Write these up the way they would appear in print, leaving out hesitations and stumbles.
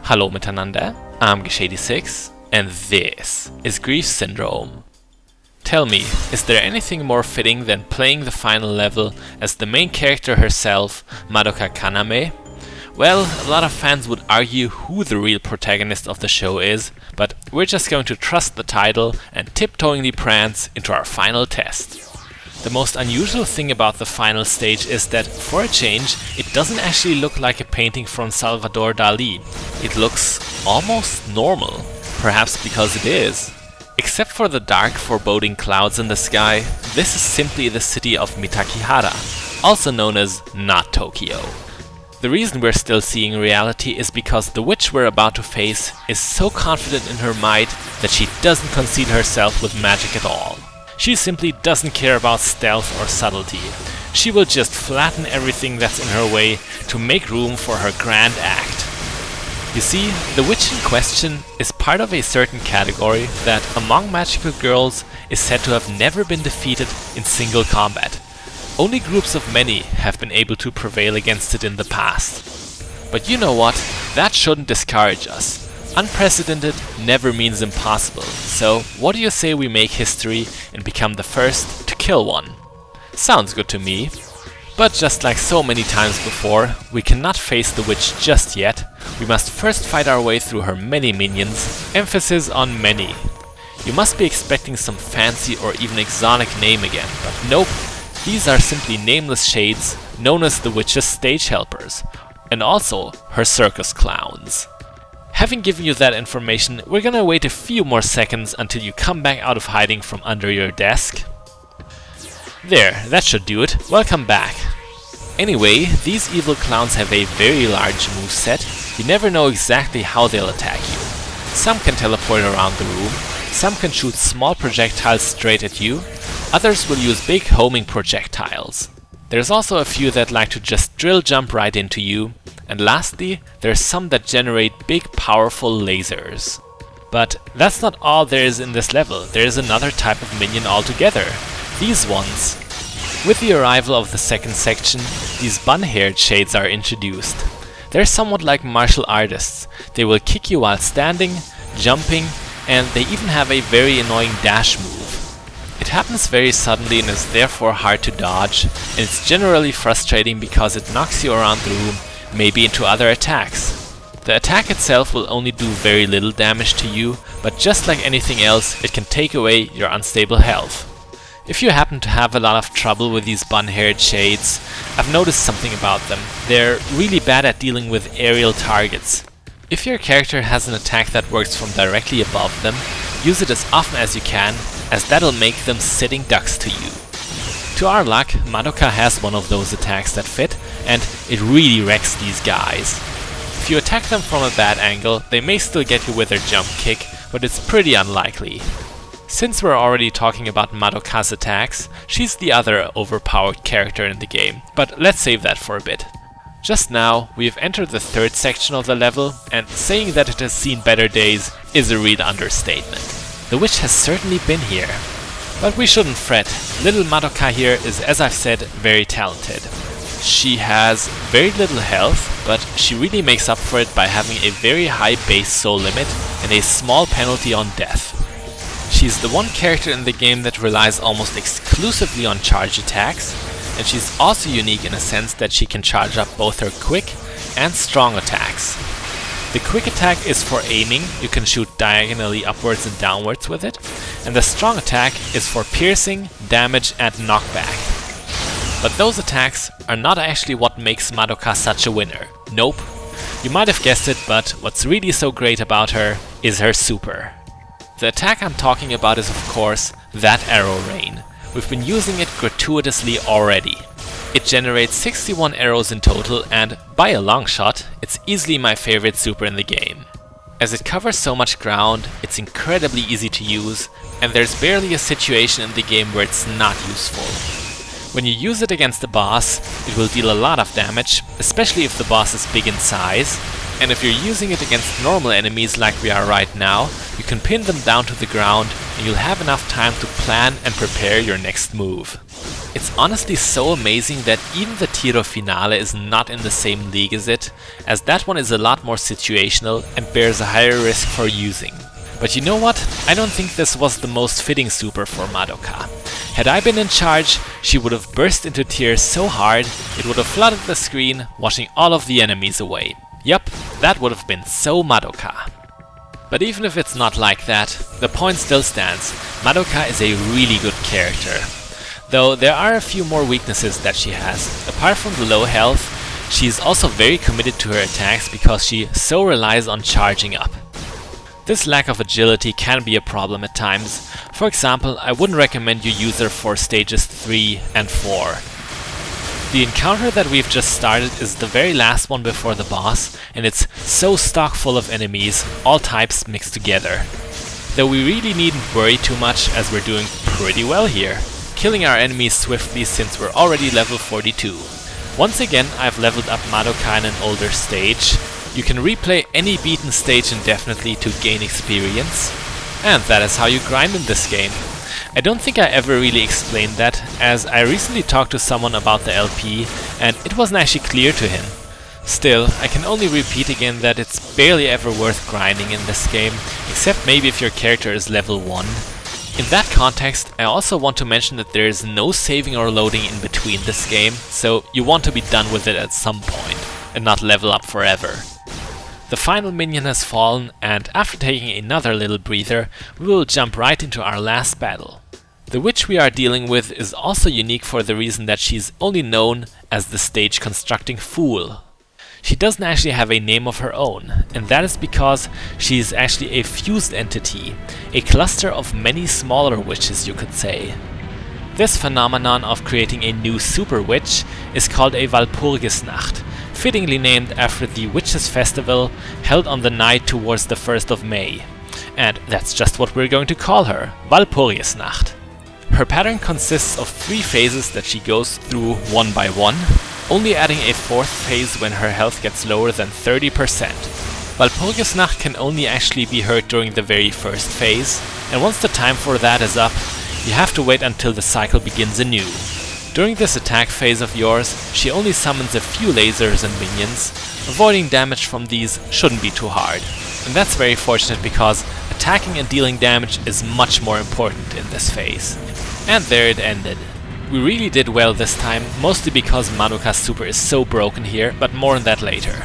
Hallo miteinander, I'm Gashady6 and this is Grief Syndrome. Tell me, is there anything more fitting than playing the final level as the main character herself, Madoka Kaname? Well, a lot of fans would argue who the real protagonist of the show is, but we're just going to trust the title and tiptoeingly prance into our final test. The most unusual thing about the final stage is that, for a change, it doesn't actually look like a painting from Salvador Dali. It looks almost normal, perhaps because it is. Except for the dark, foreboding clouds in the sky, this is simply the city of Mitakihara, also known as not Tokyo. The reason we're still seeing reality is because the witch we're about to face is so confident in her might that she doesn't conceal herself with magic at all. She simply doesn't care about stealth or subtlety. She will just flatten everything that's in her way to make room for her grand act. You see, the witch in question is part of a certain category that, among magical girls, is said to have never been defeated in single combat. Only groups of many have been able to prevail against it in the past. But you know what? That shouldn't discourage us. Unprecedented never means impossible, so what do you say we make history and become the first to kill one? Sounds good to me. But just like so many times before, we cannot face the witch just yet. We must first fight our way through her many minions, emphasis on many. You must be expecting some fancy or even exotic name again, but nope. These are simply nameless shades known as the witch's stage helpers, and also her circus clowns. Having given you that information, we're gonna wait a few more seconds until you come back out of hiding from under your desk. There, that should do it. Welcome back. Anyway, these evil clowns have a very large moveset. You never know exactly how they'll attack you. Some can teleport around the room, some can shoot small projectiles straight at you, others will use big homing projectiles. There's also a few that like to just drill jump right into you, and lastly, there's some that generate big powerful lasers. But that's not all there is in this level, there is another type of minion altogether. These ones. With the arrival of the second section, these bun-haired shades are introduced. They're somewhat like martial artists. They will kick you while standing, jumping, and they even have a very annoying dash move. It happens very suddenly and is therefore hard to dodge, and it's generally frustrating because it knocks you around the room, maybe into other attacks. The attack itself will only do very little damage to you, but just like anything else, it can take away your unstable health. If you happen to have a lot of trouble with these bun-haired shades, I've noticed something about them. They're really bad at dealing with aerial targets. If your character has an attack that works from directly above them, use it as often as you can, as that'll make them sitting ducks to you. To our luck, Madoka has one of those attacks that fit, and it really wrecks these guys. If you attack them from a bad angle, they may still get you with their jump kick, but it's pretty unlikely. Since we're already talking about Madoka's attacks, she's the other overpowered character in the game, but let's save that for a bit. Just now, we have entered the third section of the level, and saying that it has seen better days is a real understatement. The witch has certainly been here. But we shouldn't fret. Little Madoka here is, as I've said, very talented. She has very little health, but she really makes up for it by having a very high base soul limit and a small penalty on death. She's the one character in the game that relies almost exclusively on charge attacks, and she's also unique in a sense that she can charge up both her quick and strong attacks. The quick attack is for aiming, you can shoot diagonally upwards and downwards with it, and the strong attack is for piercing, damage and knockback. But those attacks are not actually what makes Madoka such a winner. Nope. You might have guessed it, but what's really so great about her is her super. The attack I'm talking about is of course that arrow rain. We've been using it gratuitously already. It generates 61 arrows in total, and by a long shot, it's easily my favorite super in the game. As it covers so much ground, it's incredibly easy to use, and there's barely a situation in the game where it's not useful. When you use it against a boss, it will deal a lot of damage, especially if the boss is big in size, and if you're using it against normal enemies like we are right now, you can pin them down to the ground and you'll have enough time to plan and prepare your next move. It's honestly so amazing that even the Tiro Finale is not in the same league as it, as that one is a lot more situational and bears a higher risk for using. But you know what? I don't think this was the most fitting super for Madoka. Had I been in charge, she would have burst into tears so hard it would have flooded the screen, washing all of the enemies away. Yup, that would have been so Madoka. But even if it's not like that, the point still stands. Madoka is a really good character. Though there are a few more weaknesses that she has. Apart from the low health, she's also very committed to her attacks because she so relies on charging up. This lack of agility can be a problem at times. For example, I wouldn't recommend you use her for stages 3 and 4. The encounter that we've just started is the very last one before the boss, and it's so stock full of enemies, all types mixed together. Though we really needn't worry too much as we're doing pretty well here, killing our enemies swiftly since we're already level 42. Once again, I've leveled up Madoka in an older stage. You can replay any beaten stage indefinitely to gain experience, and that is how you grind in this game. I don't think I ever really explained that, as I recently talked to someone about the LP and it wasn't actually clear to him. Still, I can only repeat again that it's barely ever worth grinding in this game, except maybe if your character is level 1. In that context, I also want to mention that there is no saving or loading in between this game, so you want to be done with it at some point, and not level up forever. The final minion has fallen, and after taking another little breather, we will jump right into our last battle. The witch we are dealing with is also unique for the reason that she's only known as the stage constructing fool. She doesn't actually have a name of her own, and that is because she is actually a fused entity, a cluster of many smaller witches, you could say. This phenomenon of creating a new super witch is called a Walpurgisnacht, fittingly named after the Witches' Festival held on the night towards the 1st of May. And that's just what we're going to call her, Walpurgisnacht. Her pattern consists of 3 phases that she goes through one by one, only adding a 4th phase when her health gets lower than 30%. Walpurgisnacht can only actually be heard during the very first phase, and once the time for that is up, you have to wait until the cycle begins anew. During this attack phase of yours, she only summons a few lasers and minions. Avoiding damage from these shouldn't be too hard. And that's very fortunate because attacking and dealing damage is much more important in this phase. And there it ended. We really did well this time, mostly because Madoka's super is so broken here, but more on that later.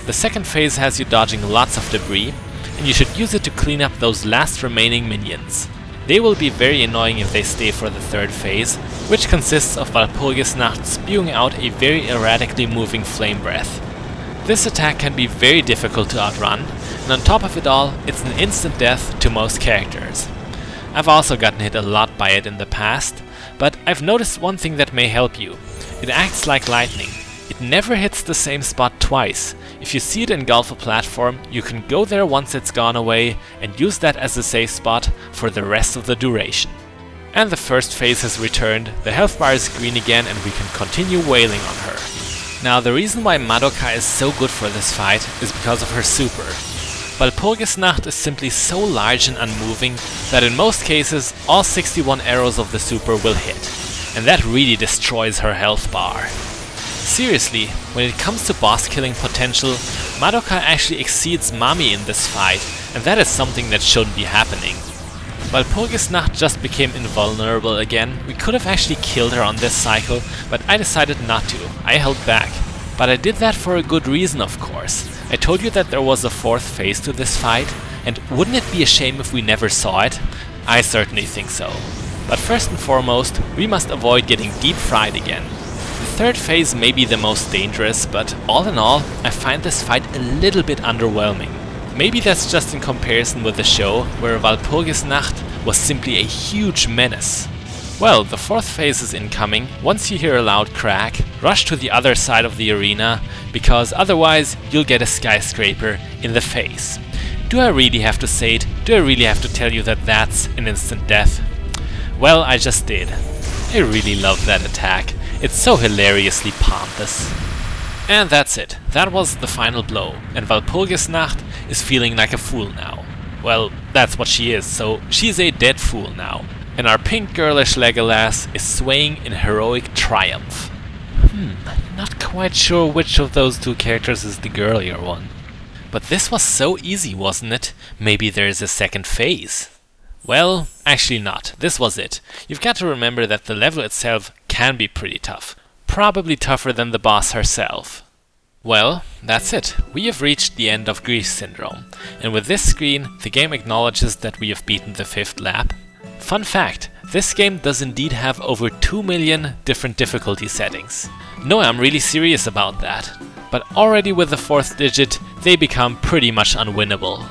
The second phase has you dodging lots of debris, and you should use it to clean up those last remaining minions. They will be very annoying if they stay for the 3rd phase, which consists of Walpurgisnacht spewing out a very erratically moving flame breath. This attack can be very difficult to outrun, and on top of it all, it's an instant death to most characters. I've also gotten hit a lot by it in the past, but I've noticed one thing that may help you. It acts like lightning. It never hits the same spot twice. If you see it engulf a platform, you can go there once it's gone away and use that as a safe spot for the rest of the duration. And the first phase has returned, the health bar is green again and we can continue wailing on her. Now the reason why Madoka is so good for this fight is because of her super. Walpurgisnacht is simply so large and unmoving that in most cases all 61 arrows of the super will hit, and that really destroys her health bar. Seriously, when it comes to boss killing potential, Madoka actually exceeds Mami in this fight, and that is something that shouldn't be happening. Walpurgisnacht just became invulnerable again. We could have actually killed her on this cycle, but I decided not to. I held back. But I did that for a good reason, of course. I told you that there was a 4th phase to this fight, and wouldn't it be a shame if we never saw it? I certainly think so. But first and foremost, we must avoid getting deep fried again. The 3rd phase may be the most dangerous, but all in all, I find this fight a little bit underwhelming. Maybe that's just in comparison with the show, where Walpurgisnacht was simply a huge menace. Well, the 4th phase is incoming. Once you hear a loud crack, rush to the other side of the arena, because otherwise you'll get a skyscraper in the face. Do I really have to say it? Do I really have to tell you that that's an instant death? Well, I just did. I really love that attack. It's so hilariously pompous. And that's it. That was the final blow, and Walpurgisnacht is feeling like a fool now. Well, that's what she is, so she's a dead fool now. And our pink girlish Legolas is swaying in heroic triumph. Not quite sure which of those two characters is the girlier one. But this was so easy, wasn't it? Maybe there is a second phase. Well, actually not. This was it. You've got to remember that the level itself can be pretty tough. Probably tougher than the boss herself. Well, that's it. We have reached the end of Grief Syndrome. And with this screen, the game acknowledges that we have beaten the 5th lap. Fun fact, this game does indeed have over 2 million different difficulty settings. No, I'm really serious about that. But already with the 4th digit, they become pretty much unwinnable.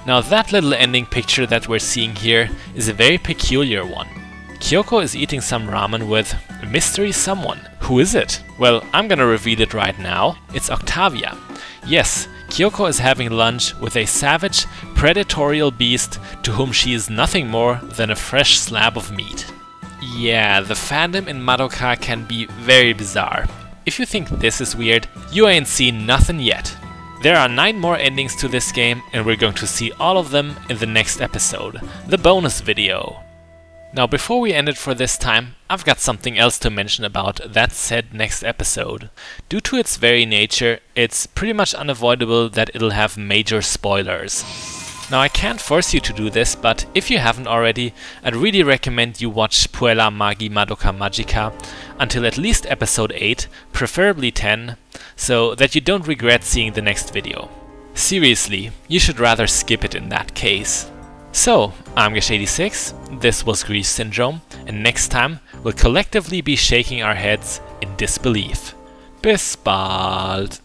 Now that little ending picture that we're seeing here is a very peculiar one. Kyoko is eating some ramen with a mystery someone. Who is it? Well, I'm gonna reveal it right now. It's Octavia. Yes, Kyoko is having lunch with a savage, predatorial beast to whom she is nothing more than a fresh slab of meat. Yeah, the fandom in Madoka can be very bizarre. If you think this is weird, you ain't seen nothing yet. There are 9 more endings to this game, and we're going to see all of them in the next episode, the bonus video. Now before we end it for this time, I've got something else to mention about that said next episode. Due to its very nature, it's pretty much unavoidable that it'll have major spoilers. Now I can't force you to do this, but if you haven't already, I'd really recommend you watch Puella, Magi, Madoka, Magicka until at least episode 8, preferably 10, so that you don't regret seeing the next video. Seriously, you should rather skip it in that case. So, I'm Gash86, this was Grief Syndrome, and next time we'll collectively be shaking our heads in disbelief. Bis bald!